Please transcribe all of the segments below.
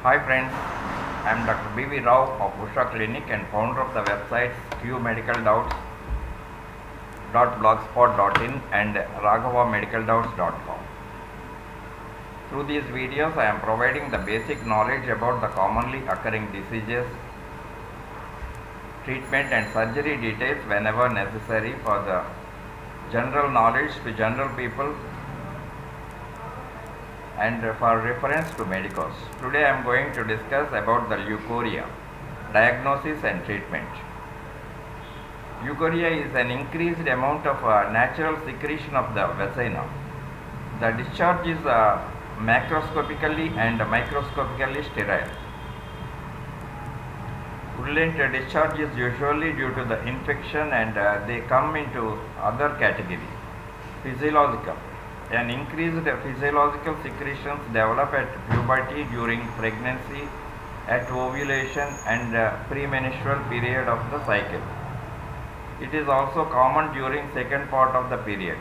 Hi friends, I am Dr. B.V. Rao of Usha Clinic and founder of the websites qmedicaldoubts.blogspot.in and raghavamedicaldoubts.com. Through these videos, I am providing the basic knowledge about the commonly occurring diseases, treatment and surgery details whenever necessary for the general knowledge to general people and for reference to medicos. Today I am going to discuss about the leukorrhea, diagnosis and treatment. Leukorrhea is an increased amount of natural secretion of the vagina. The discharge is macroscopically and microscopically sterile. Purulent discharge is usually due to the infection and they come into other category. Physiological. An increased physiological secretions develop at puberty, during pregnancy, at ovulation and premenstrual period of the cycle. It is also common during second part of the period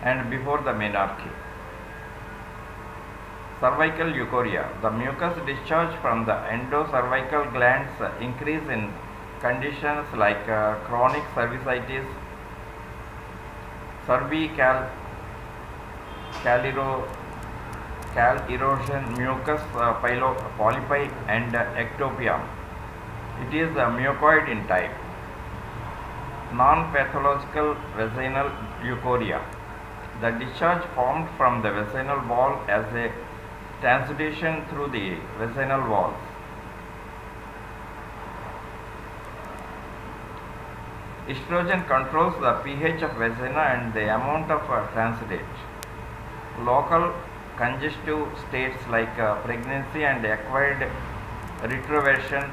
and before the menarche. Cervical leukorrhea. The mucus discharge from the endocervical glands increase in conditions like chronic cervicitis, cervical cal erosion, mucus polypi and ectopia. It is mucoid in type. Non-pathological vaginal leukorrhea. The discharge formed from the vaginal wall as a transudation through the vaginal walls. Estrogen controls the pH of vagina and the amount of transudate. Local congestive states like pregnancy and acquired retroversion,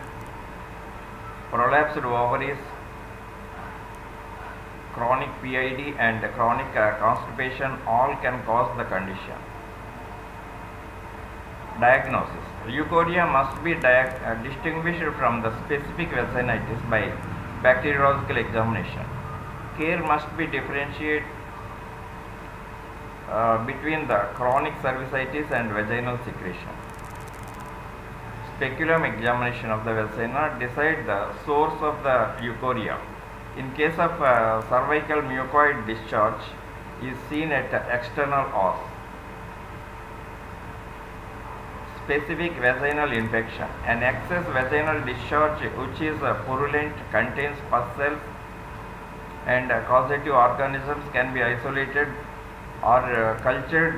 prolapsed ovaries, chronic PID and chronic constipation all can cause the condition. Diagnosis. Leukorrhea must be distinguished from the specific vaginitis by bacteriological examination. Care must be differentiated between the chronic cervicitis and vaginal secretion. Speculum examination of the vagina decide the source of the leukorrhea. In case of cervical mucoid discharge is seen at external os. Specific vaginal infection. An excess vaginal discharge which is purulent, contains pus cells and causative organisms can be isolated or cultured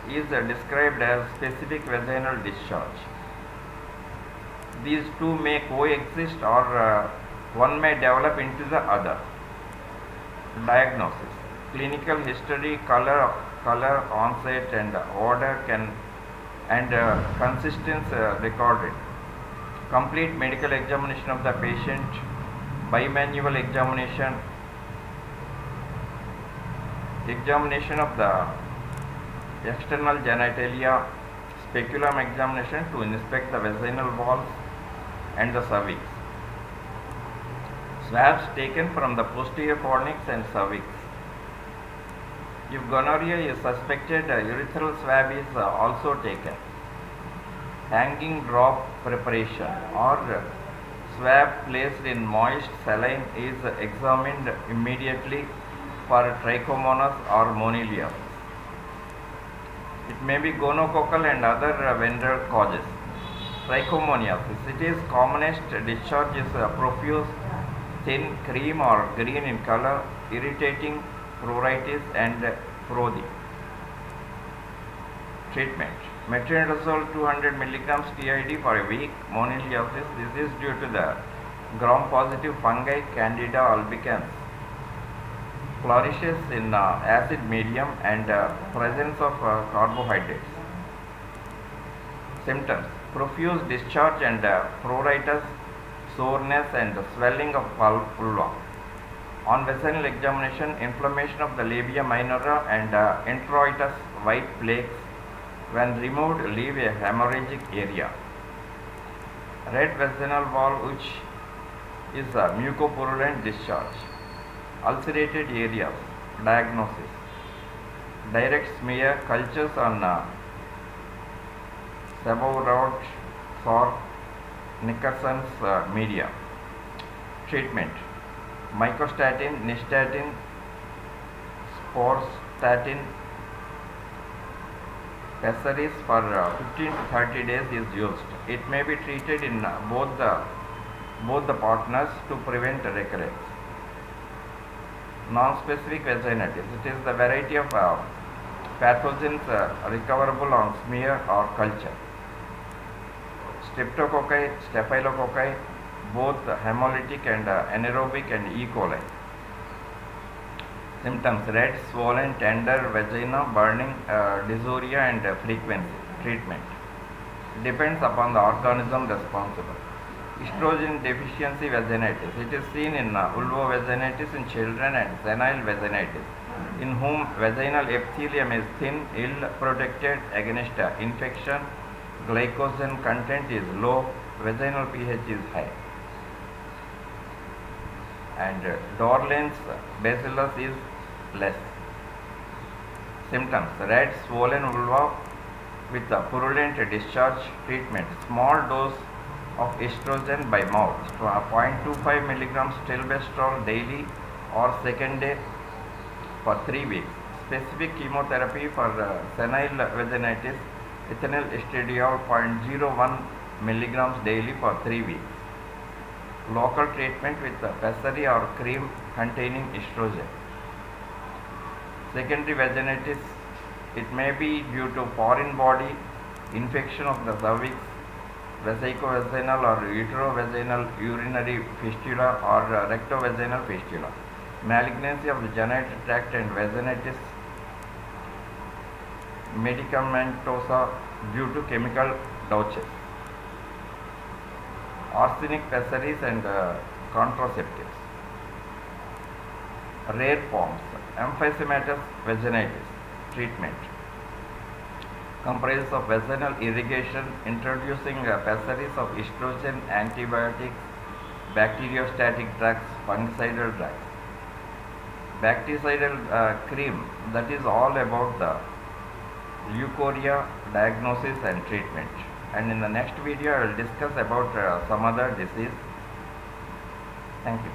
is described as specific vaginal discharge. These two may coexist or one may develop into the other. Diagnosis. Clinical history, color, onset and order and consistence recorded. Complete medical examination of the patient, bimanual examination of the external genitalia, speculum examination to inspect the vaginal walls and the cervix. Swabs taken from the posterior fornix and cervix. If gonorrhea is suspected, urethral swab is also taken. Hanging drop preparation or swab placed in moist saline is examined immediately for trichomonas or monilias. It may be gonococcal and other vendor causes. Trichomoniasis. It is commonest discharge is profuse, thin, cream or green in color, irritating, pruritus and frothy. Treatment. Metronidazole 200 mg TID for a week. Moniliasis. This is due to the gram-positive fungi Candida albicans. Flourishes in acid medium and presence of carbohydrates. Symptoms. Profuse discharge and pruritus, soreness and swelling of vulva. On vaginal examination, inflammation of the labia minora and introitus white plaques when removed leave a hemorrhagic area. Red vaginal wall which is a mucopurulent discharge. Ulcerated areas. Diagnosis. Direct smear cultures on seborrheic for Nickerson's media. Treatment: mycostatin, nystatin, sporstatin, pessaries for 15 to 30 days is used. It may be treated in both the partners to prevent recurrence. Non-specific vaginitis. It is the variety of pathogens recoverable on smear or culture. Streptococci, staphylococci, both hemolytic and anaerobic, and E. coli. Symptoms: red, swollen, tender vagina, burning, dysuria, and frequency. Treatment depends upon the organism responsible. Estrogen deficiency vaginitis. It is seen in vulvovaginitis in children and senile vaginitis, in whom vaginal epithelium is thin, ill protected against infection, glycogen content is low, vaginal pH is high, and Dorland's bacillus is less. Symptoms: red, swollen vulva with a purulent discharge. Treatment: small dose of estrogen by mouth, 0.25 milligrams tilbestrol daily or second day for 3 weeks. Specific chemotherapy for senile vaginitis, ethinyl estradiol 0.01 milligrams daily for 3 weeks. Local treatment with pessary or cream containing estrogen. Secondary vaginitis. It may be due to foreign body, infection of the cervix, vesicovaginal or uterovaginal urinary fistula, or rectovaginal fistula. Malignancy of the genital tract and vaginitis medicamentosa due to chemical doses. Arsenic pessaries and contraceptives. Rare forms: emphysematous vaginitis. Treatment comprises of vaginal irrigation, introducing pessaries of estrogen, antibiotics, bacteriostatic drugs, fungicidal drugs. Bactericidal cream, that is all about the leukorrhea diagnosis and treatment. And in the next video I will discuss about some other disease. Thank you.